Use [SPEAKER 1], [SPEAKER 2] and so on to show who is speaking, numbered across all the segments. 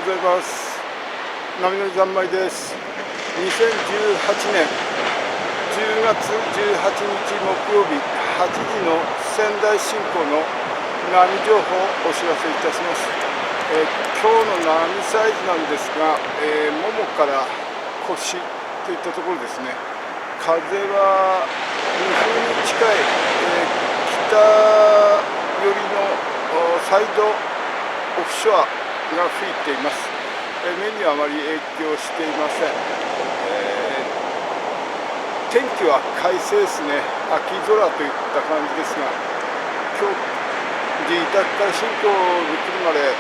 [SPEAKER 1] ようございます。波乗り三昧です。2018年10月18日木曜日8時の仙台新港の波情報をお知らせいたします。今日の波サイズなんですが、ももから腰といったところですね。風は無風に近い、北寄りのサイドオフショアが吹いています。目にはあまり影響していません。天気は快晴ですね。秋空といった感じですが、今日自宅から新港に来るまで、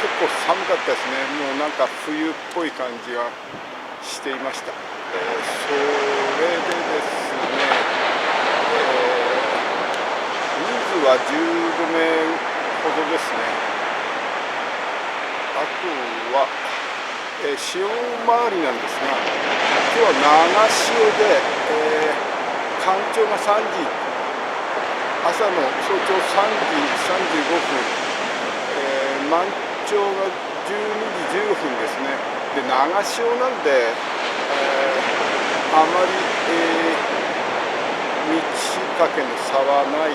[SPEAKER 1] 結構寒かったですね。もうなんか冬っぽい感じがしていました。それでですね、人数は15名ほどですね。あとは、潮回りなんですが、今日は長潮で、干潮が3時、朝の早朝3時35分、満潮が12時15分ですね。で、長潮なんで、あまり、満ち欠けの差はない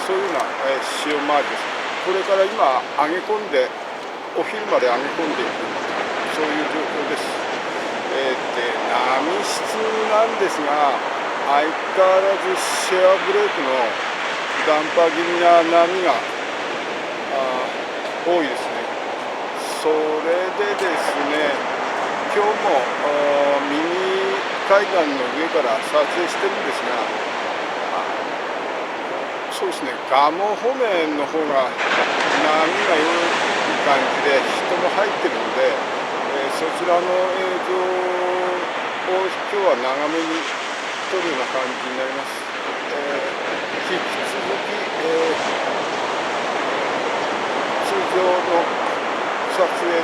[SPEAKER 1] というかね、そういうような、潮回りです。これから今、上げ込んで、お昼まで上げ込んでいく、そういう状況です。波質なんですが、相変わらずシェアブレークのダンパ気味な波が多いですね。それでですね、今日もミニ海岸の上から撮影してるんですが、そうですね、蒲生方面の方が波が良い感じで人も入ってるので、そちらの映像を今日は長めに撮るような感じになります。引き続き、通常の撮影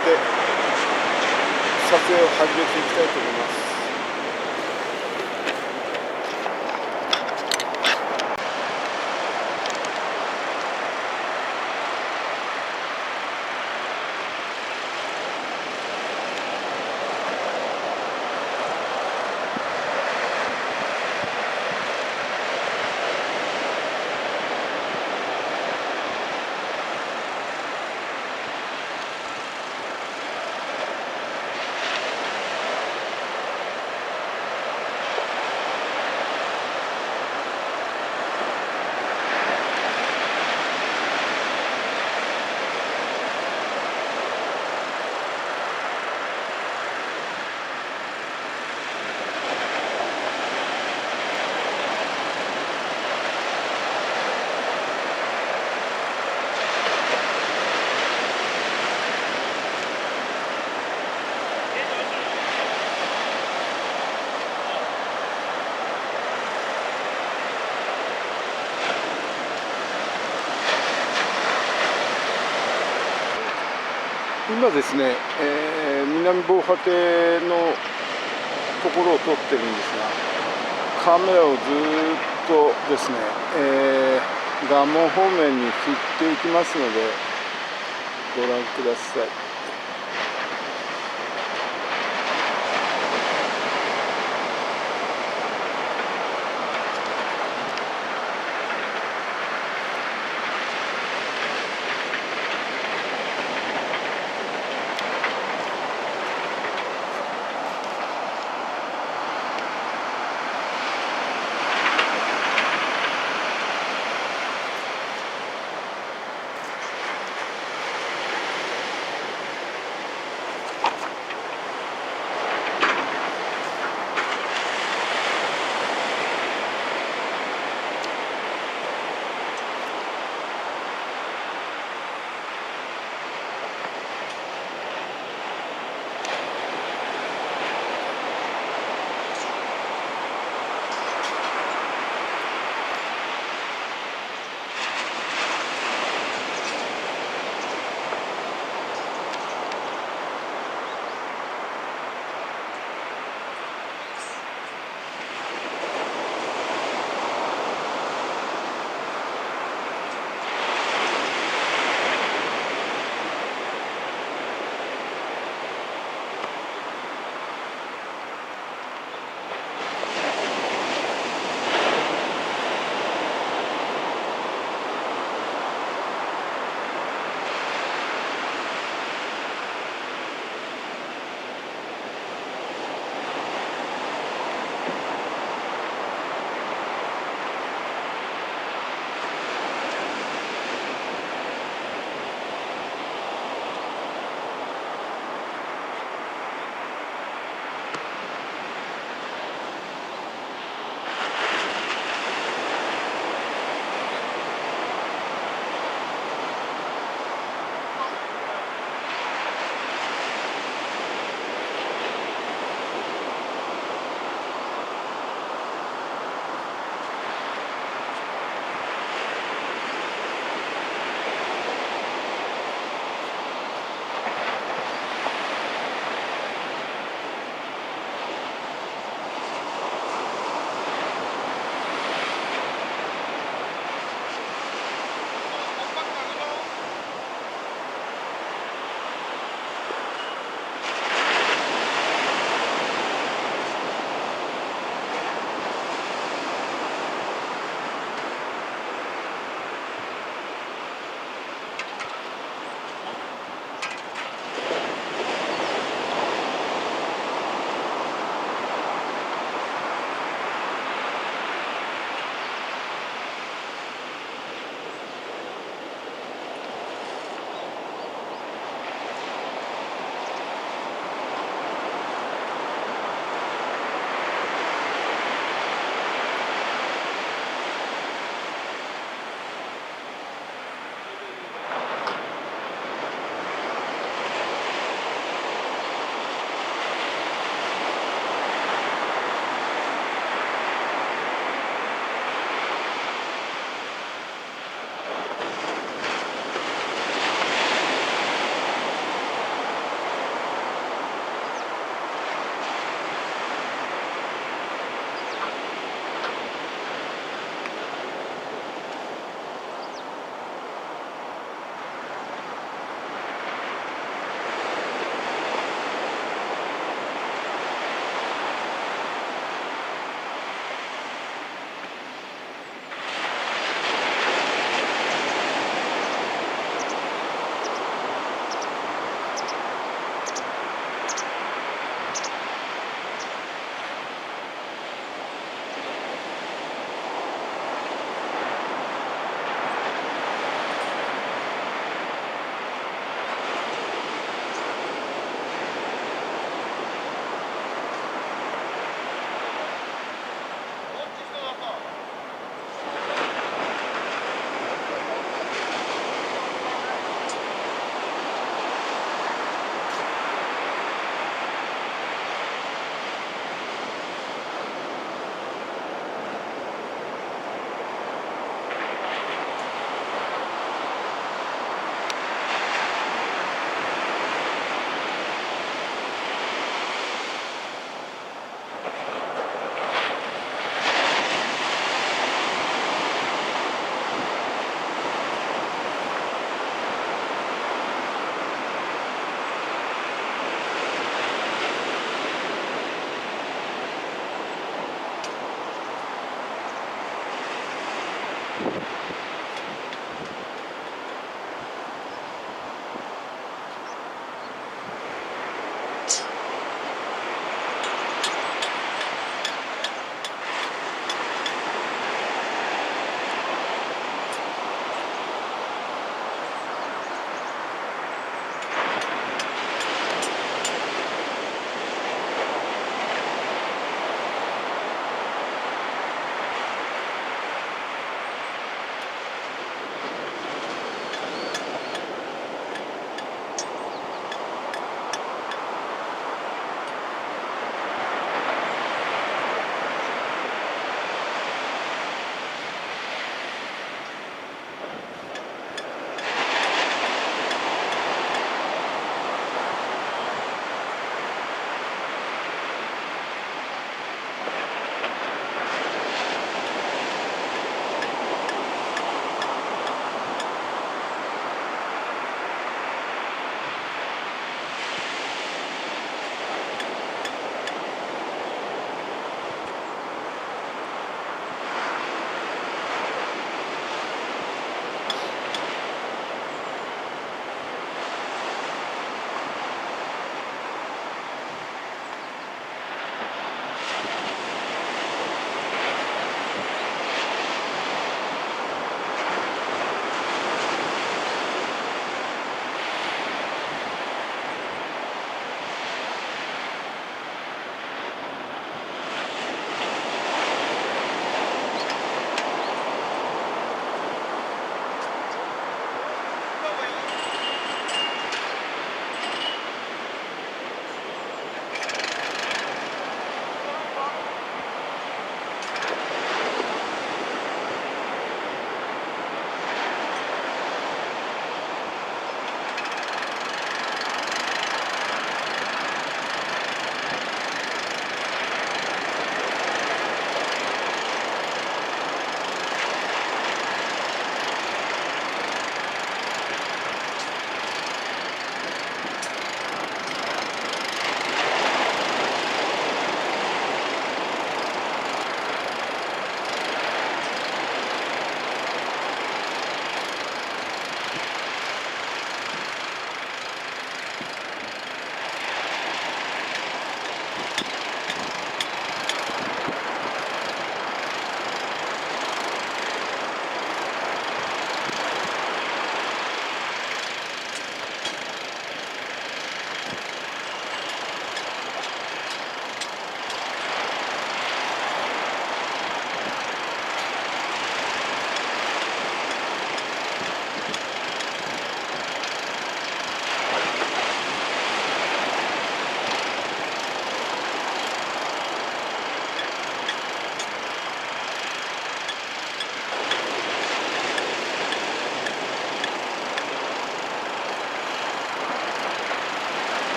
[SPEAKER 1] を始めていきたいと思います。今ですね、南防波堤のところを撮ってるんですが、カメラをずっとですね、蒲生方面に振っていきますのでご覧ください。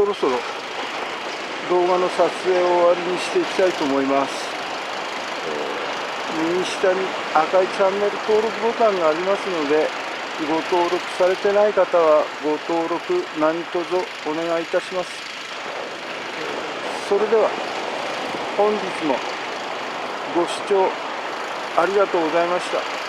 [SPEAKER 1] そろそろ動画の撮影を終わりにしていきたいと思います。右下に赤いチャンネル登録ボタンがありますので、ご登録されてない方はご登録何卒お願いいたします。それでは本日もご視聴ありがとうございました。